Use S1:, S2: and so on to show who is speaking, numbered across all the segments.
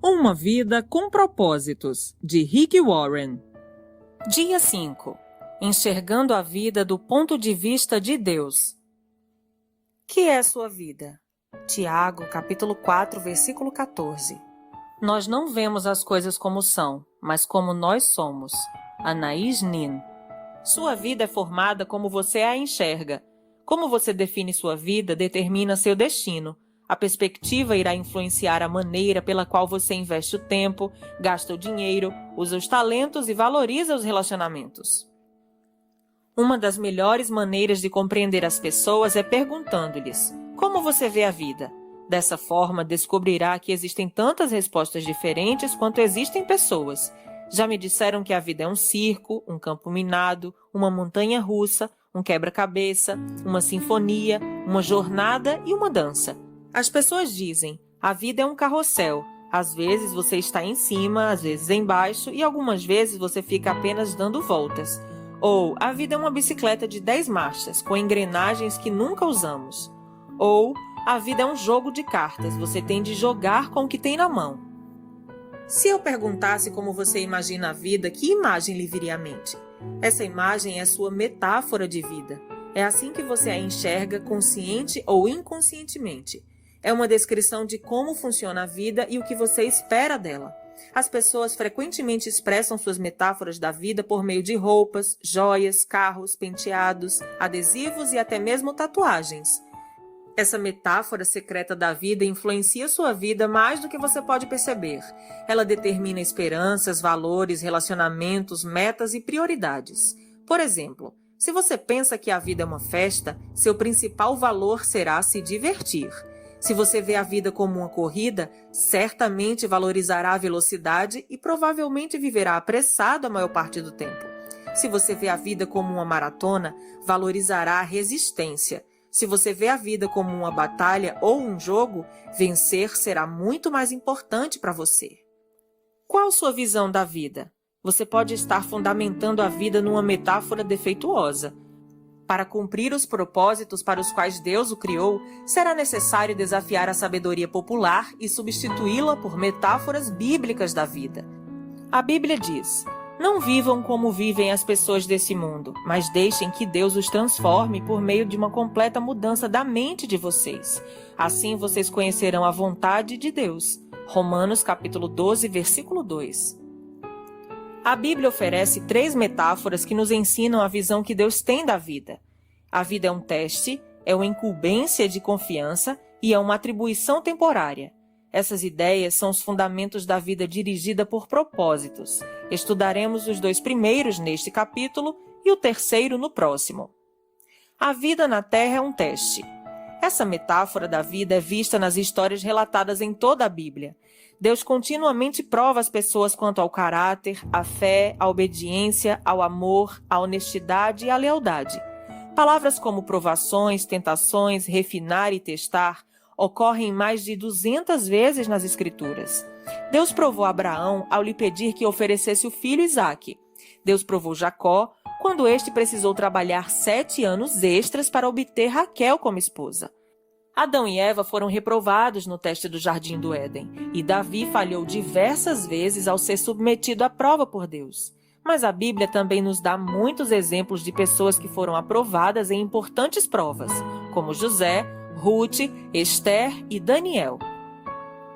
S1: Uma vida com propósitos, de Rick Warren.
S2: Dia 5. Enxergando a vida do ponto de vista de Deus. Que é sua vida? Tiago, capítulo 4, versículo 14. Nós não vemos as coisas como são, mas como nós somos. Anaïs Nin. Sua vida é formada como você a enxerga. Como você define sua vida determina seu destino. A perspectiva irá influenciar a maneira pela qual você investe o tempo, gasta o dinheiro, usa os talentos e valoriza os relacionamentos. Uma das melhores maneiras de compreender as pessoas é perguntando-lhes: como você vê a vida? Dessa forma, descobrirá que existem tantas respostas diferentes quanto existem pessoas. Já me disseram que a vida é um circo, um campo minado, uma montanha russa, um quebra-cabeça, uma sinfonia, uma jornada e uma dança. As pessoas dizem: a vida é um carrossel. Às vezes você está em cima, às vezes embaixo e algumas vezes você fica apenas dando voltas. Ou a vida é uma bicicleta de 10 marchas, com engrenagens que nunca usamos. Ou a vida é um jogo de cartas, você tem de jogar com o que tem na mão. Se eu perguntasse como você imagina a vida, que imagem lhe viria à mente? Essa imagem é sua metáfora de vida. É assim que você a enxerga, consciente ou inconscientemente. É uma descrição de como funciona a vida e o que você espera dela. As pessoas frequentemente expressam suas metáforas da vida por meio de roupas, joias, carros, penteados, adesivos e até mesmo tatuagens. Essa metáfora secreta da vida influencia sua vida mais do que você pode perceber. Ela determina esperanças, valores, relacionamentos, metas e prioridades. Por exemplo, se você pensa que a vida é uma festa, seu principal valor será se divertir. Se você vê a vida como uma corrida, certamente valorizará a velocidade e provavelmente viverá apressado a maior parte do tempo. Se você vê a vida como uma maratona, valorizará a resistência. Se você vê a vida como uma batalha ou um jogo, vencer será muito mais importante para você. Qual sua visão da vida? Você pode estar fundamentando a vida numa metáfora defeituosa. Para cumprir os propósitos para os quais Deus o criou, será necessário desafiar a sabedoria popular e substituí-la por metáforas bíblicas da vida. A Bíblia diz: não vivam como vivem as pessoas desse mundo, mas deixem que Deus os transforme por meio de uma completa mudança da mente de vocês. Assim vocês conhecerão a vontade de Deus. Romanos capítulo 12, versículo 2. A Bíblia oferece 3 metáforas que nos ensinam a visão que Deus tem da vida. A vida é um teste, é uma incumbência de confiança e é uma atribuição temporária. Essas ideias são os fundamentos da vida dirigida por propósitos. Estudaremos os 2 primeiros neste capítulo e o terceiro no próximo. A vida na Terra é um teste. Essa metáfora da vida é vista nas histórias relatadas em toda a Bíblia. Deus continuamente prova as pessoas quanto ao caráter, à fé, à obediência, ao amor, à honestidade e à lealdade. Palavras como provações, tentações, refinar e testar ocorrem mais de 200 vezes nas Escrituras. Deus provou Abraão ao lhe pedir que oferecesse o filho Isaque. Deus provou Jacó quando este precisou trabalhar 7 anos extras para obter Raquel como esposa. Adão e Eva foram reprovados no teste do Jardim do Éden, e Davi falhou diversas vezes ao ser submetido à prova por Deus. Mas a Bíblia também nos dá muitos exemplos de pessoas que foram aprovadas em importantes provas, como José, Ruth, Esther e Daniel.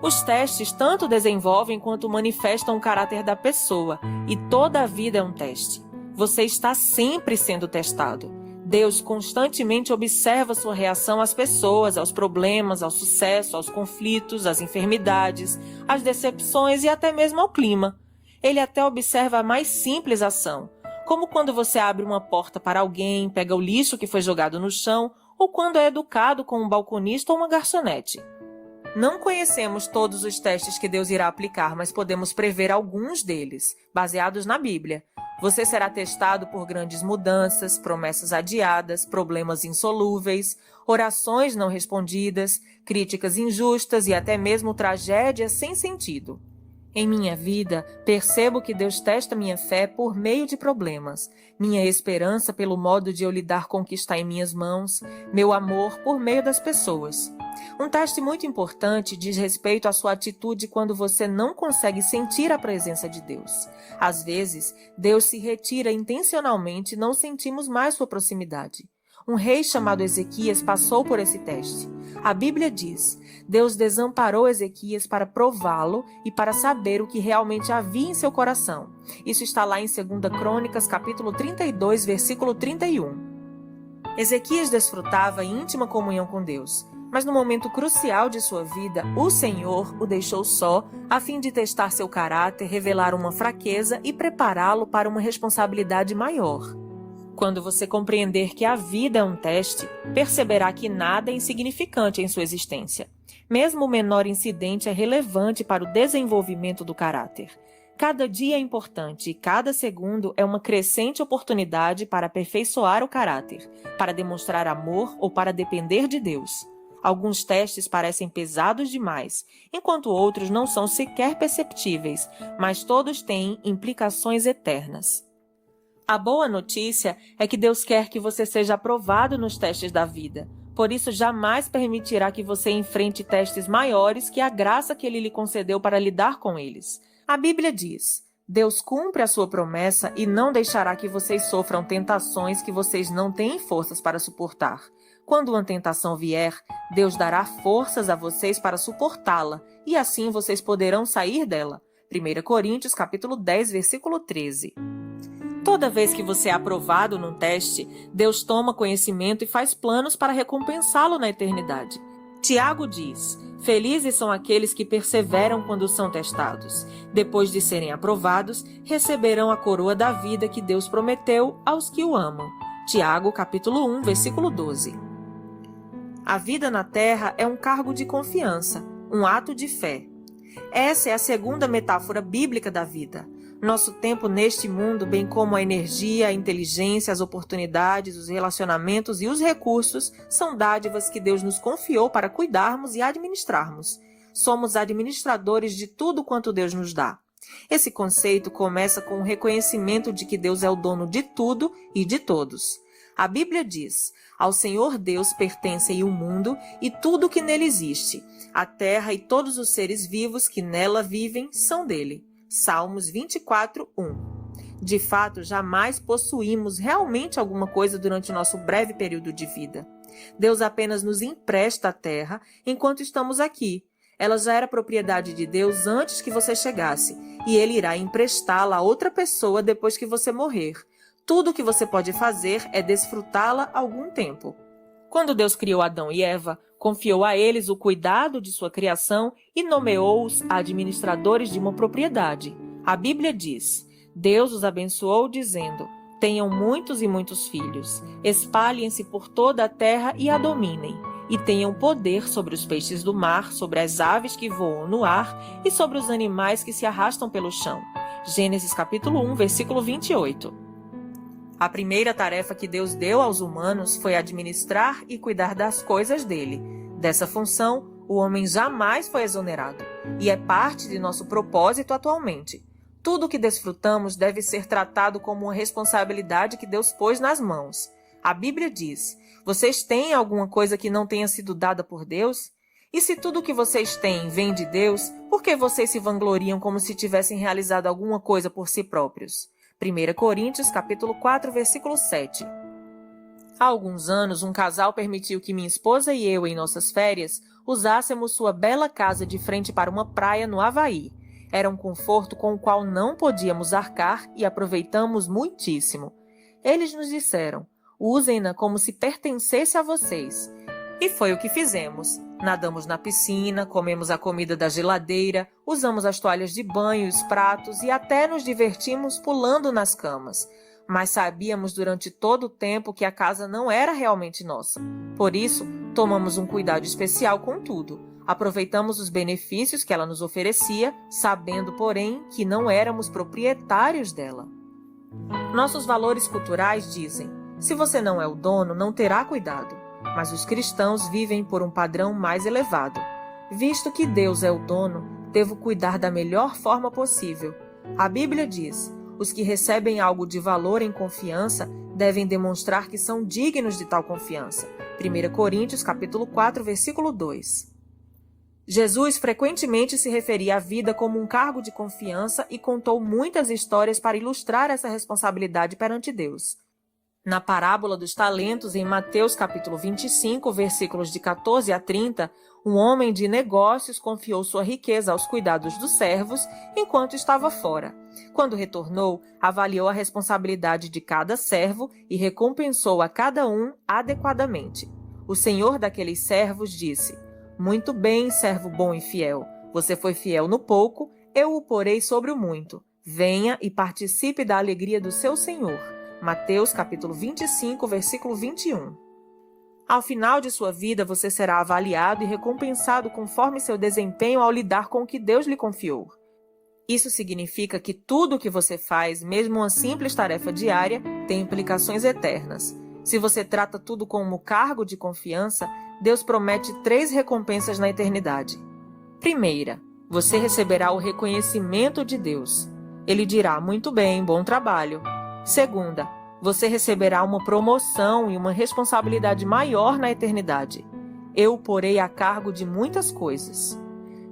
S2: Os testes tanto desenvolvem quanto manifestam o caráter da pessoa, e toda a vida é um teste. Você está sempre sendo testado. Deus constantemente observa sua reação às pessoas, aos problemas, ao sucesso, aos conflitos, às enfermidades, às decepções e até mesmo ao clima. Ele até observa a mais simples ação, como quando você abre uma porta para alguém, pega o lixo que foi jogado no chão, ou quando é educado com um balconista ou uma garçonete. Não conhecemos todos os testes que Deus irá aplicar, mas podemos prever alguns deles, baseados na Bíblia. Você será testado por grandes mudanças, promessas adiadas, problemas insolúveis, orações não respondidas, críticas injustas e até mesmo tragédias sem sentido. Em minha vida, percebo que Deus testa minha fé por meio de problemas, minha esperança pelo modo de eu lidar com o que está em minhas mãos, meu amor por meio das pessoas. Um teste muito importante diz respeito à sua atitude quando você não consegue sentir a presença de Deus. Às vezes, Deus se retira intencionalmente e não sentimos mais sua proximidade. Um rei chamado Ezequias passou por esse teste. A Bíblia diz: Deus desamparou Ezequias para prová-lo e para saber o que realmente havia em seu coração. Isso está lá em 2 Crônicas, capítulo 32, versículo 31. Ezequias desfrutava íntima comunhão com Deus, mas no momento crucial de sua vida, o Senhor o deixou só, a fim de testar seu caráter, revelar uma fraqueza e prepará-lo para uma responsabilidade maior. Quando você compreender que a vida é um teste, perceberá que nada é insignificante em sua existência. Mesmo o menor incidente é relevante para o desenvolvimento do caráter. Cada dia é importante e cada segundo é uma crescente oportunidade para aperfeiçoar o caráter, para demonstrar amor ou para depender de Deus. Alguns testes parecem pesados demais, enquanto outros não são sequer perceptíveis, mas todos têm implicações eternas. A boa notícia é que Deus quer que você seja aprovado nos testes da vida. Por isso, jamais permitirá que você enfrente testes maiores que a graça que Ele lhe concedeu para lidar com eles. A Bíblia diz: Deus cumpre a sua promessa e não deixará que vocês sofram tentações que vocês não têm forças para suportar. Quando uma tentação vier, Deus dará forças a vocês para suportá-la, e assim vocês poderão sair dela. 1 Coríntios, capítulo 10, versículo 13. Toda vez que você é aprovado num teste, Deus toma conhecimento e faz planos para recompensá-lo na eternidade. Tiago diz: felizes são aqueles que perseveram quando são testados. Depois de serem aprovados, receberão a coroa da vida que Deus prometeu aos que o amam. Tiago, capítulo 1, versículo 12. A vida na terra é um cargo de confiança, um ato de fé. Essa é a segunda metáfora bíblica da vida. Nosso tempo neste mundo, bem como a energia, a inteligência, as oportunidades, os relacionamentos e os recursos, são dádivas que Deus nos confiou para cuidarmos e administrarmos. Somos administradores de tudo quanto Deus nos dá. Esse conceito começa com o reconhecimento de que Deus é o dono de tudo e de todos. A Bíblia diz: ao Senhor Deus pertencem o mundo e tudo que nele existe. A terra e todos os seres vivos que nela vivem são dele. Salmos 24, 1. De fato, jamais possuímos realmente alguma coisa durante nosso breve período de vida. Deus apenas nos empresta a terra enquanto estamos aqui. Ela já era propriedade de Deus antes que você chegasse, e Ele irá emprestá-la a outra pessoa depois que você morrer. Tudo o que você pode fazer é desfrutá-la algum tempo. Quando Deus criou Adão e Eva, confiou a eles o cuidado de sua criação e nomeou-os administradores de uma propriedade. A Bíblia diz: Deus os abençoou dizendo: tenham muitos e muitos filhos, espalhem-se por toda a terra e a dominem, e tenham poder sobre os peixes do mar, sobre as aves que voam no ar e sobre os animais que se arrastam pelo chão. Gênesis capítulo 1, versículo 28. A primeira tarefa que Deus deu aos humanos foi administrar e cuidar das coisas dele. Dessa função, o homem jamais foi exonerado, e é parte de nosso propósito atualmente. Tudo o que desfrutamos deve ser tratado como uma responsabilidade que Deus pôs nas mãos. A Bíblia diz: vocês têm alguma coisa que não tenha sido dada por Deus? E se tudo o que vocês têm vem de Deus, por que vocês se vangloriam como se tivessem realizado alguma coisa por si próprios? 1 Coríntios, capítulo 4, versículo 7. Há alguns anos, um casal permitiu que minha esposa e eu, em nossas férias, usássemos sua bela casa de frente para uma praia no Havaí. Era um conforto com o qual não podíamos arcar e aproveitamos muitíssimo. Eles nos disseram: usem-na como se pertencesse a vocês. E foi o que fizemos. Nadamos na piscina, comemos a comida da geladeira, usamos as toalhas de banho, os pratos e até nos divertimos pulando nas camas. Mas sabíamos durante todo o tempo que a casa não era realmente nossa. Por isso, tomamos um cuidado especial com tudo. Aproveitamos os benefícios que ela nos oferecia, sabendo, porém, que não éramos proprietários dela. Nossos valores culturais dizem: se você não é o dono, não terá cuidado. Mas os cristãos vivem por um padrão mais elevado. Visto que Deus é o dono, devo cuidar da melhor forma possível. A Bíblia diz: os que recebem algo de valor em confiança devem demonstrar que são dignos de tal confiança. 1 Coríntios capítulo 4, versículo 2. Jesus frequentemente se referia à vida como um cargo de confiança e contou muitas histórias para ilustrar essa responsabilidade perante Deus. Na parábola dos talentos, em Mateus capítulo 25, versículos de 14 a 30, um homem de negócios confiou sua riqueza aos cuidados dos servos enquanto estava fora. Quando retornou, avaliou a responsabilidade de cada servo e recompensou a cada um adequadamente. O senhor daqueles servos disse: "Muito bem, servo bom e fiel. Você foi fiel no pouco, eu o porei sobre o muito. Venha e participe da alegria do seu senhor." Mateus capítulo 25, versículo 21. Ao final de sua vida, você será avaliado e recompensado conforme seu desempenho ao lidar com o que Deus lhe confiou. Isso significa que tudo o que você faz, mesmo uma simples tarefa diária, tem implicações eternas. Se você trata tudo como cargo de confiança, Deus promete 3 recompensas na eternidade. Primeira, você receberá o reconhecimento de Deus. Ele dirá: "Muito bem, bom trabalho." Segunda, você receberá uma promoção e uma responsabilidade maior na eternidade. Eu o porei a cargo de muitas coisas.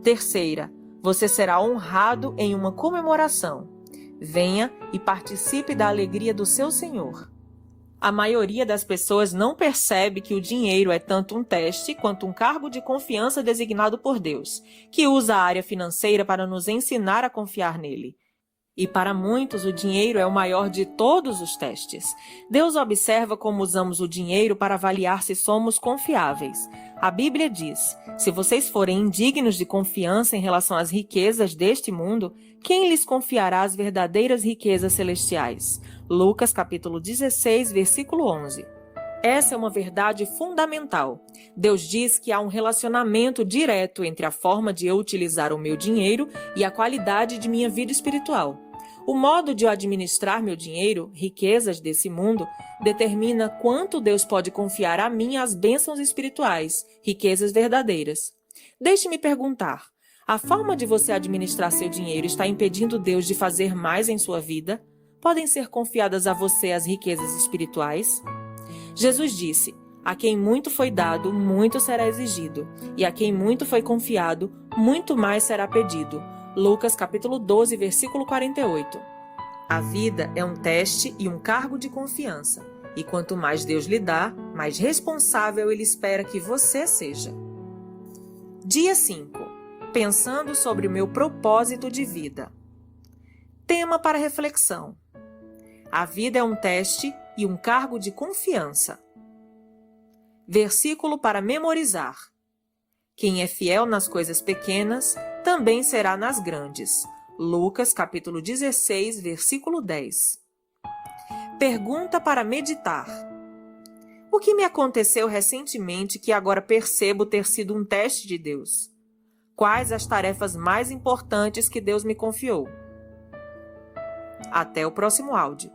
S2: Terceira, você será honrado em uma comemoração. Venha e participe da alegria do seu Senhor. A maioria das pessoas não percebe que o dinheiro é tanto um teste quanto um cargo de confiança designado por Deus, que usa a área financeira para nos ensinar a confiar nele. E para muitos, o dinheiro é o maior de todos os testes. Deus observa como usamos o dinheiro para avaliar se somos confiáveis. A Bíblia diz: "Se vocês forem indignos de confiança em relação às riquezas deste mundo, quem lhes confiará as verdadeiras riquezas celestiais?" Lucas capítulo 16, versículo 11. Essa é uma verdade fundamental. Deus diz que há um relacionamento direto entre a forma de eu utilizar o meu dinheiro e a qualidade de minha vida espiritual. O modo de eu administrar meu dinheiro, riquezas desse mundo, determina quanto Deus pode confiar a mim as bênçãos espirituais, riquezas verdadeiras. Deixe-me perguntar: a forma de você administrar seu dinheiro está impedindo Deus de fazer mais em sua vida? Podem ser confiadas a você as riquezas espirituais? Jesus disse: "A quem muito foi dado, muito será exigido, e a quem muito foi confiado, muito mais será pedido." Lucas capítulo 12, versículo 48. A vida é um teste e um cargo de confiança, e quanto mais Deus lhe dá, mais responsável Ele espera que você seja. Dia 5. Pensando sobre o meu propósito de vida. Tema para reflexão: a vida é um teste e um cargo de confiança. Versículo para memorizar: quem é fiel nas coisas pequenas, também será nas grandes. Lucas capítulo 16, versículo 10. Pergunta para meditar: o que me aconteceu recentemente que agora percebo ter sido um teste de Deus? Quais as tarefas mais importantes que Deus me confiou? Até o próximo áudio.